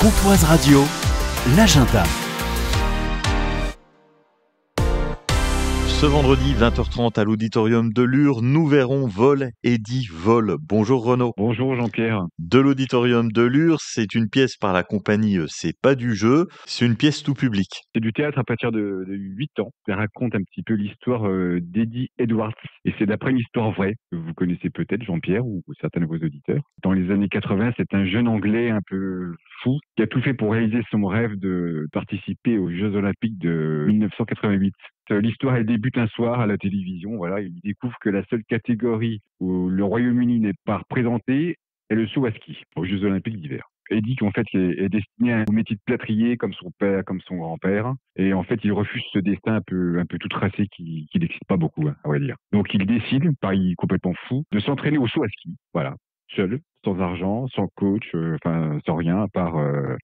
Pontoise Radio, l'agenda. Ce vendredi 20h30 à l'auditorium de Lure, nous verrons Vol et dit Vol. Bonjour Renaud. Bonjour Jean-Pierre. De l'auditorium de Lure, c'est une pièce par la compagnie C'est pas du jeu, c'est une pièce tout public. C'est du théâtre à partir de 8 ans. Ça raconte un petit peu l'histoire d'Eddie Edwards. Et c'est d'après une histoire vraie que vous connaissez peut-être, Jean-Pierre, ou certains de vos auditeurs. Dans les années 80, c'est un jeune Anglais un peu fou qui a tout fait pour réaliser son rêve de participer aux Jeux Olympiques de 1988. L'histoire, elle débute un soir à la télévision. Voilà, il découvre que la seule catégorie où le Royaume-Uni n'est pas représenté est le saut à ski aux Jeux Olympiques d'hiver. Eddie, en fait, est destiné au métier de plâtrier comme son père, comme son grand-père. Et en fait, il refuse ce destin un peu tout tracé qui l'excite pas beaucoup, à vrai dire. Donc, il décide, pareil, complètement fou, de s'entraîner au saut à ski. Voilà. Seul, sans argent, sans coach, sans rien, à part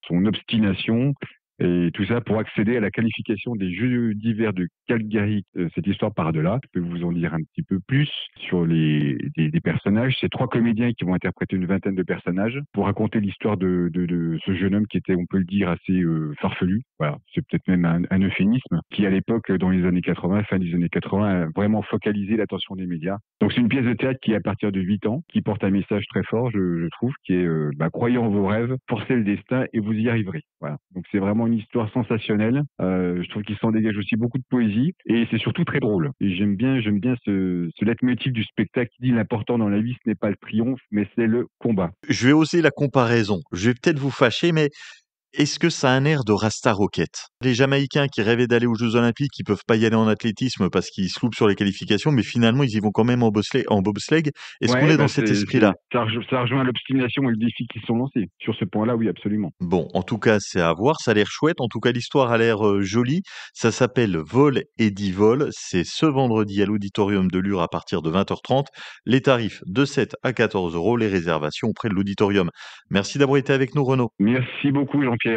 son obstination. Et tout ça pour accéder à la qualification des Jeux d'hiver de Calgary. Cette histoire part de là. Je peux vous en dire un petit peu plus sur des personnages. C'est 3 comédiens qui vont interpréter une vingtaine de personnages pour raconter l'histoire de ce jeune homme qui était, on peut le dire, assez farfelu. Voilà, c'est peut-être même un euphémisme, qui à l'époque, dans les années 80, fin des années 80, a vraiment focalisé l'attention des médias. Donc c'est une pièce de théâtre qui est à partir de 8 ans, qui porte un message très fort, je trouve, qui est croyez en vos rêves, forcez le destin et vous y arriverez. Voilà. Donc c'est vraiment une histoire sensationnelle. Je trouve qu'il s'en dégage aussi beaucoup de poésie et c'est surtout très drôle. Et j'aime bien ce leitmotiv du spectacle qui dit l'important dans la vie, ce n'est pas le triomphe, mais c'est le combat. Je vais oser la comparaison. Je vais peut-être vous fâcher, mais est-ce que ça a un air de Rasta Rocket? Les Jamaïcains qui rêvaient d'aller aux Jeux Olympiques, ils peuvent pas y aller en athlétisme parce qu'ils se loupent sur les qualifications, mais finalement, ils y vont quand même en bobsleigh. Est-ce qu'on Ouais, est dans cet esprit-là? ça rejoint l'obstination et le défi qui se sont lancés. Sur ce point-là, oui, absolument. Bon, en tout cas, c'est à voir, ça a l'air chouette. En tout cas, l'histoire a l'air jolie. Ça s'appelle Vol et dit Vol. C'est ce vendredi à l'auditorium de Lure à partir de 20h30. Les tarifs de 7 à 14 euros, les réservations auprès de l'auditorium. Merci d'avoir été avec nous, Renaud. Merci beaucoup, Jean-Pierre.